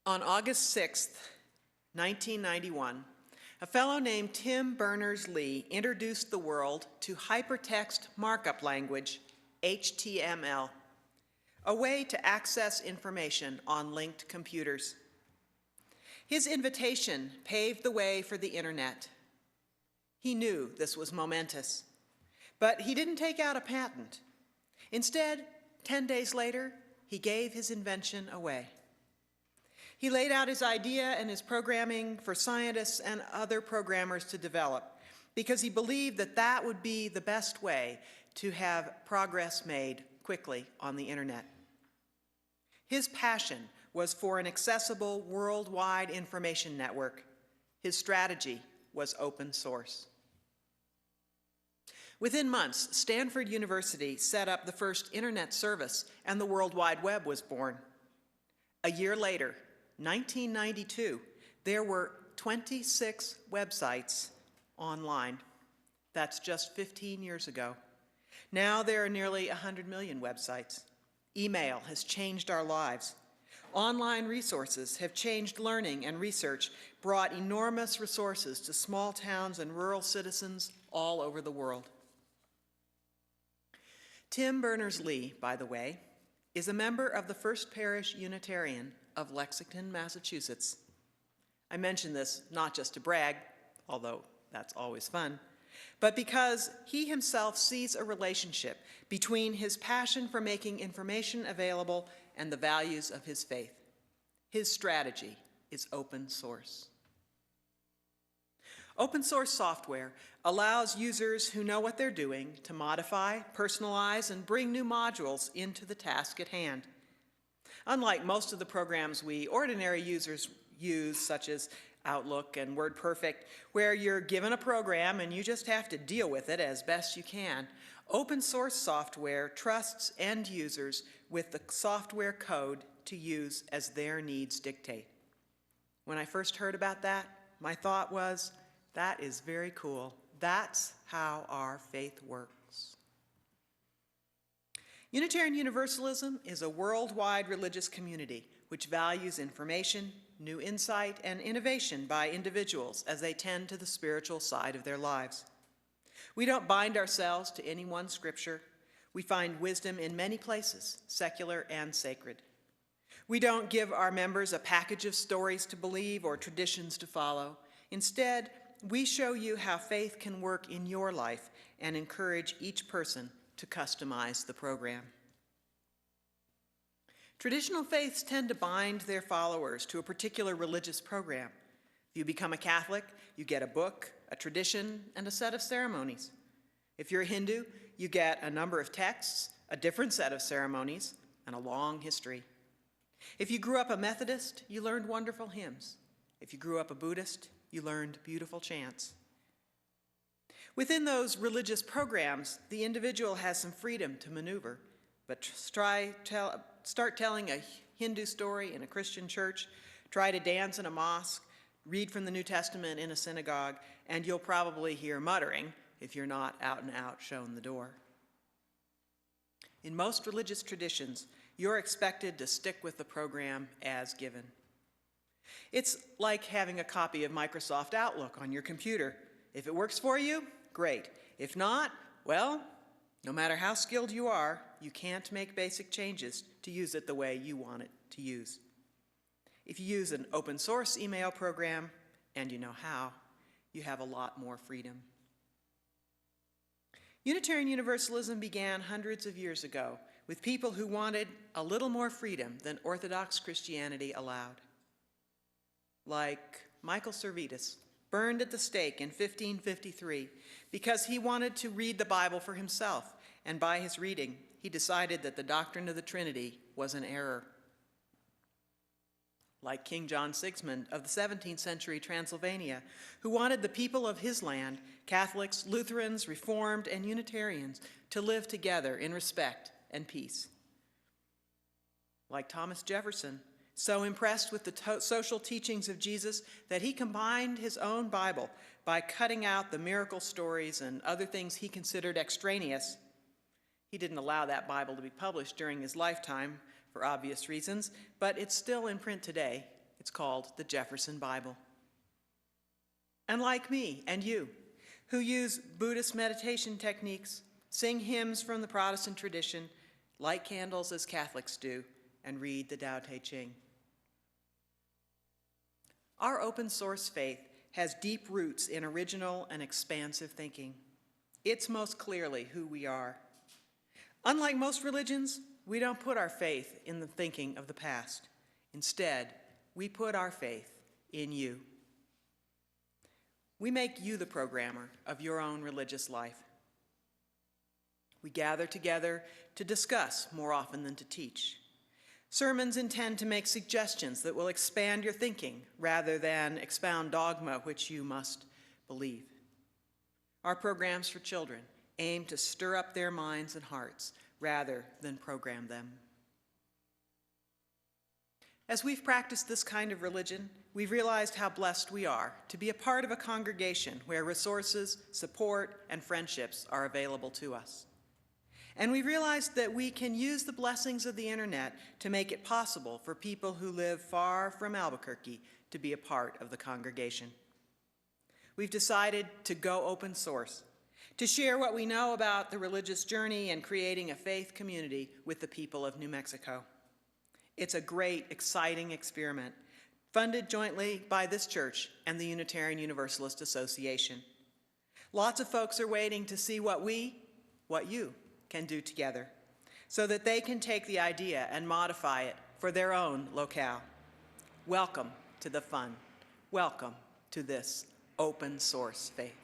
On August 6th, 1991, a fellow named Tim Berners-Lee introduced the world to hypertext markup language, HTML, a way to access information on linked computers. His invitation paved the way for the internet. He knew this was momentous, but he didn't take out a patent. Instead, 10 days later, he gave his invention away. He laid out his idea and his programming for scientists and other programmers to develop because he believed that that would be the best way to have progress made quickly on the internet. His passion was for an accessible worldwide information network. His strategy was open source. Within months, Stanford University set up the first internet service and the World Wide Web was born. A year later, 1992, there were 26 websites online. That's just 15 years ago. Now there are nearly 100 million websites. Email has changed our lives. Online resources have changed learning and research, brought enormous resources to small towns and rural citizens all over the world. Tim Berners-Lee, by the way, is a member of the First Parish Unitarian of Lexington, Massachusetts. I mention this not just to brag, although that's always fun, but because he himself sees a relationship between his passion for making information available and the values of his faith. His strategy is open source. Open source software allows users who know what they're doing to modify, personalize, and bring new modules into the task at hand. Unlike most of the programs we ordinary users use, such as Outlook and WordPerfect, where you're given a program and you just have to deal with it as best you can, open source software trusts end users with the software code to use as their needs dictate. When I first heard about that, my thought was, that is very cool. That's how our faith works. Unitarian Universalism is a worldwide religious community which values information, new insight, and innovation by individuals as they tend to the spiritual side of their lives. We don't bind ourselves to any one scripture. We find wisdom in many places, secular and sacred. We don't give our members a package of stories to believe or traditions to follow. Instead, we show you how faith can work in your life and encourage each person to customize the program. Traditional faiths tend to bind their followers to a particular religious program. If you become a Catholic, you get a book, a tradition, and a set of ceremonies. If you're a Hindu, you get a number of texts, a different set of ceremonies, and a long history. If you grew up a Methodist, you learned wonderful hymns. If you grew up a Buddhist, you learned beautiful chants. Within those religious programs, the individual has some freedom to maneuver, but start telling a Hindu story in a Christian church, try to dance in a mosque, read from the New Testament in a synagogue, and you'll probably hear muttering if you're not out and out shown the door. In most religious traditions, you're expected to stick with the program as given. It's like having a copy of Microsoft Outlook on your computer. If it works for you, great. If not, well, no matter how skilled you are, you can't make basic changes to use it the way you want it to use. If you use an open source email program, and you know how, you have a lot more freedom. Unitarian Universalism began hundreds of years ago with people who wanted a little more freedom than Orthodox Christianity allowed. Like Michael Servetus, burned at the stake in 1553 because he wanted to read the Bible for himself, and by his reading, he decided that the doctrine of the Trinity was an error. Like King John Sigismund of the 17th century Transylvania, who wanted the people of his land, Catholics, Lutherans, Reformed, and Unitarians, to live together in respect and peace. Like Thomas Jefferson, so impressed with the social teachings of Jesus that he combined his own Bible by cutting out the miracle stories and other things he considered extraneous. He didn't allow that Bible to be published during his lifetime for obvious reasons, but it's still in print today. It's called the Jefferson Bible. And like me and you, who use Buddhist meditation techniques, sing hymns from the Protestant tradition, light candles as Catholics do, and read the Tao Te Ching. Our open source faith has deep roots in original and expansive thinking. It's most clearly who we are. Unlike most religions, we don't put our faith in the thinking of the past. Instead, we put our faith in you. We make you the programmer of your own religious life. We gather together to discuss more often than to teach. Sermons intend to make suggestions that will expand your thinking rather than expound dogma which you must believe. Our programs for children aim to stir up their minds and hearts rather than program them. As we've practiced this kind of religion, we've realized how blessed we are to be a part of a congregation where resources, support, and friendships are available to us. And we realized that we can use the blessings of the internet to make it possible for people who live far from Albuquerque to be a part of the congregation. We've decided to go open source, to share what we know about the religious journey and creating a faith community with the people of New Mexico. It's a great, exciting experiment, funded jointly by this church and the Unitarian Universalist Association. Lots of folks are waiting to see what you can do together, so that they can take the idea and modify it for their own locale. Welcome to the fun. Welcome to this open source faith.